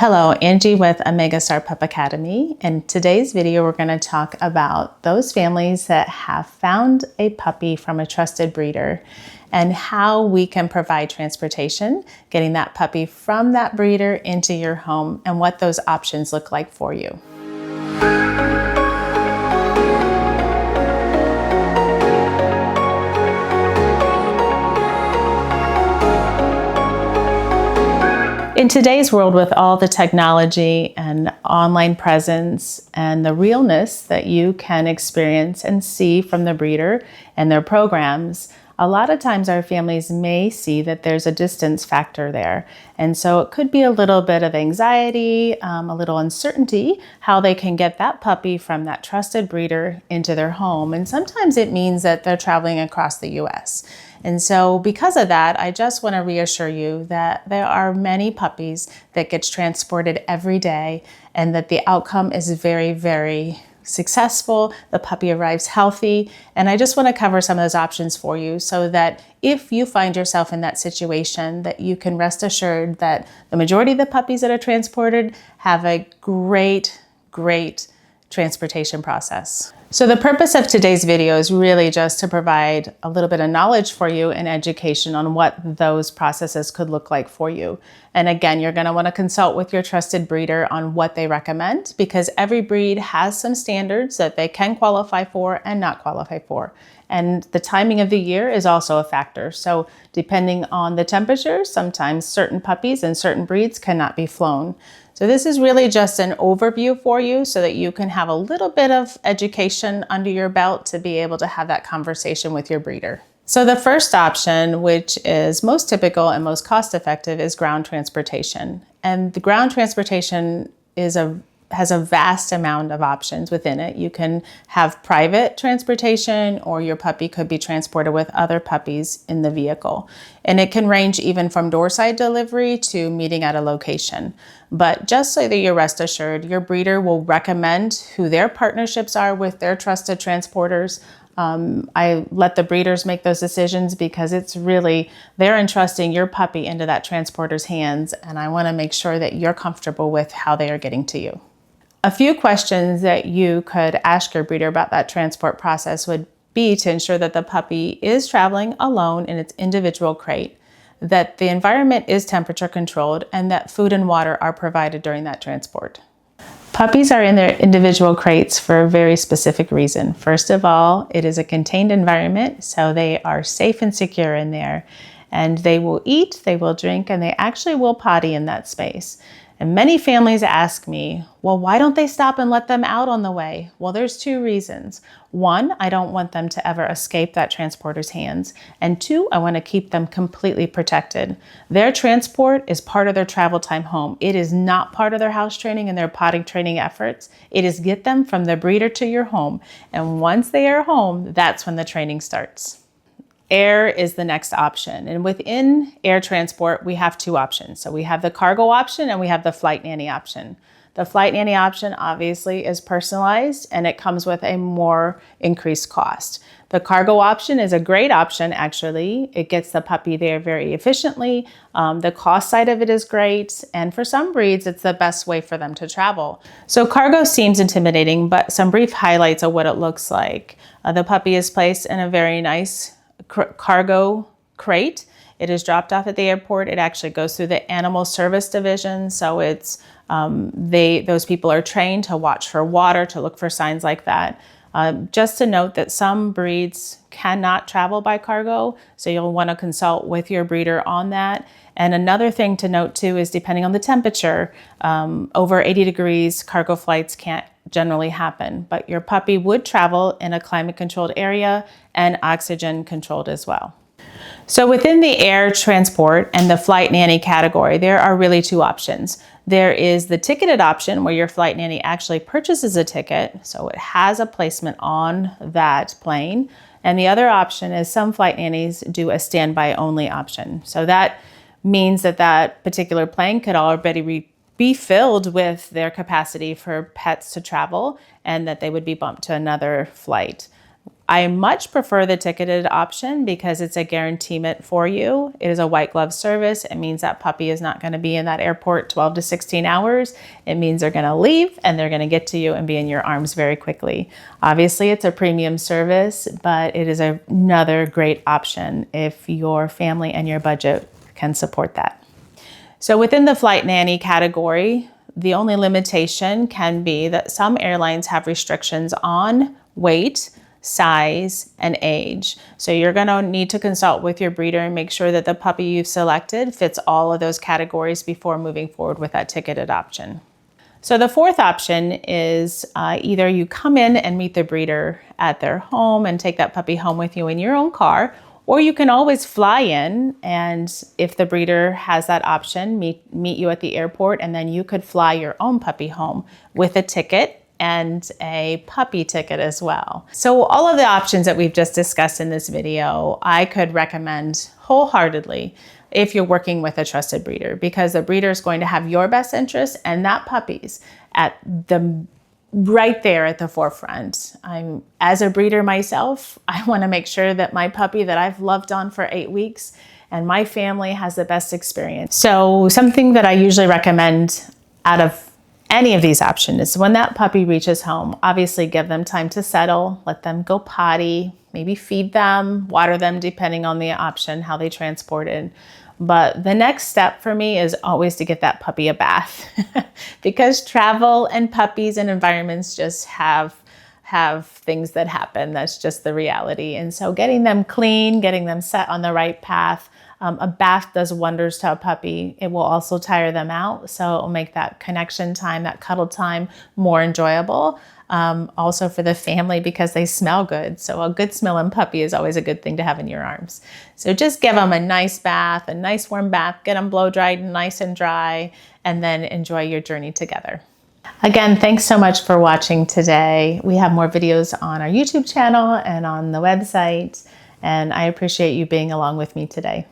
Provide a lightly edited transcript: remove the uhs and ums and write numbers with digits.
Hello, Angie with Omega Star Pup Academy. In today's video, we're going to talk about those families that have found a puppy from a trusted breeder and how we can provide transportation, getting that puppy from that breeder into your home and what those options look like for you. In today's world, with all the technology and online presence and the realness that you can experience and see from the breeder and their programs, a lot of times our families may see that there's a distance factor there. And so it could be a little bit of anxiety, a little uncertainty, how they can get that puppy from that trusted breeder into their home. And sometimes it means that they're traveling across the US. And so because of that, I just want to reassure you that there are many puppies that gets transported every day and that the outcome is very, very successful. The puppy arrives healthy. And I just want to cover some of those options for you so that if you find yourself in that situation, that you can rest assured that the majority of the puppies that are transported have a great transportation process. So the purpose of today's video is really just to provide a little bit of knowledge for you and education on what those processes could look like for you. And again, you're going to want to consult with your trusted breeder on what they recommend, because every breed has some standards that they can qualify for and not qualify for. And the timing of the year is also a factor. So depending on the temperature, sometimes certain puppies and certain breeds cannot be flown. So this is really just an overview for you so that you can have a little bit of education under your belt to be able to have that conversation with your breeder. So the first option, which is most typical and most cost effective, is ground transportation. And the ground transportation has a vast amount of options within it. You can have private transportation, or your puppy could be transported with other puppies in the vehicle. And it can range even from doorside delivery to meeting at a location. But just so that you're rest assured, your breeder will recommend who their partnerships are with their trusted transporters. I let the breeders make those decisions because it's really, they're entrusting your puppy into that transporter's hands. And I want to make sure that you're comfortable with how they are getting to you. A few questions that you could ask your breeder about that transport process would be to ensure that the puppy is traveling alone in its individual crate, that the environment is temperature controlled, and that food and water are provided during that transport. Puppies are in their individual crates for a very specific reason. First of all, it is a contained environment, so they are safe and secure in there. And they will eat, they will drink, and they actually will potty in that space. And many families ask me, well, why don't they stop and let them out on the way? Well, there's two reasons. One, I don't want them to ever escape that transporter's hands. And two, I want to keep them completely protected. Their transport is part of their travel time home. It is not part of their house training and their potty training efforts. It is get them from the breeder to your home. And once they are home, that's when the training starts. Air is the next option. And within air transport, we have two options. So we have the cargo option and we have the flight nanny option. The flight nanny option obviously is personalized and it comes with a more increased cost. The cargo option is a great option, actually. It gets the puppy there very efficiently. The cost side of it is great. And for some breeds, it's the best way for them to travel. So cargo seems intimidating, but some brief highlights of what it looks like. The puppy is placed in a very nice cargo crate. It is dropped off at the airport. It actually goes through the animal service division. So it's those people are trained to watch for water, to look for signs like that. Just to note that some breeds cannot travel by cargo, so you'll want to consult with your breeder on that. And another thing to note too is depending on the temperature, over 80 degrees, cargo flights can't generally happen, but your puppy would travel in a climate controlled area and oxygen controlled as well. So within the air transport and the flight nanny category, there are really two options. There is the ticketed option where your flight nanny actually purchases a ticket, so it has a placement on that plane. And the other option is some flight nannies do a standby only option. So that means that that particular plane could already be filled with their capacity for pets to travel and that they would be bumped to another flight. I much prefer the ticketed option because it's a guarantee for you. It is a white glove service. It means that puppy is not going to be in that airport 12 to 16 hours. It means they're going to leave and they're going to get to you and be in your arms very quickly. Obviously, it's a premium service, but it is another great option if your family and your budget can support that. So within the flight nanny category, the only limitation can be that some airlines have restrictions on weight, size, and age. So you're going to need to consult with your breeder and make sure that the puppy you've selected fits all of those categories before moving forward with that ticketed option. So the fourth option is either you come in and meet the breeder at their home and take that puppy home with you in your own car, or you can always fly in, and if the breeder has that option, meet you at the airport, and then you could fly your own puppy home with a ticket and a puppy ticket as well. So all of the options that we've just discussed in this video, I could recommend wholeheartedly if you're working with a trusted breeder, because the breeder is going to have your best interest and that puppy's right there at the forefront. As a breeder myself, I want to make sure that my puppy that I've loved on for 8 weeks and my family has the best experience. So something that I usually recommend out of any of these options is when that puppy reaches home, obviously give them time to settle, let them go potty, maybe feed them, water them, depending on the option, how they transport it. But the next step for me is always to get that puppy a bath because travel and puppies and environments just have things that happen. That's just the reality. And so getting them clean, getting them set on the right path, a bath does wonders to a puppy. It will also tire them out. So it will make that connection time, that cuddle time more enjoyable. Also for the family because they smell good. So a good smelling puppy is always a good thing to have in your arms. So just give them a nice bath, a nice warm bath, get them blow dried nice and dry, and then enjoy your journey together. Again, thanks so much for watching today. We have more videos on our YouTube channel and on the website, and I appreciate you being along with me today.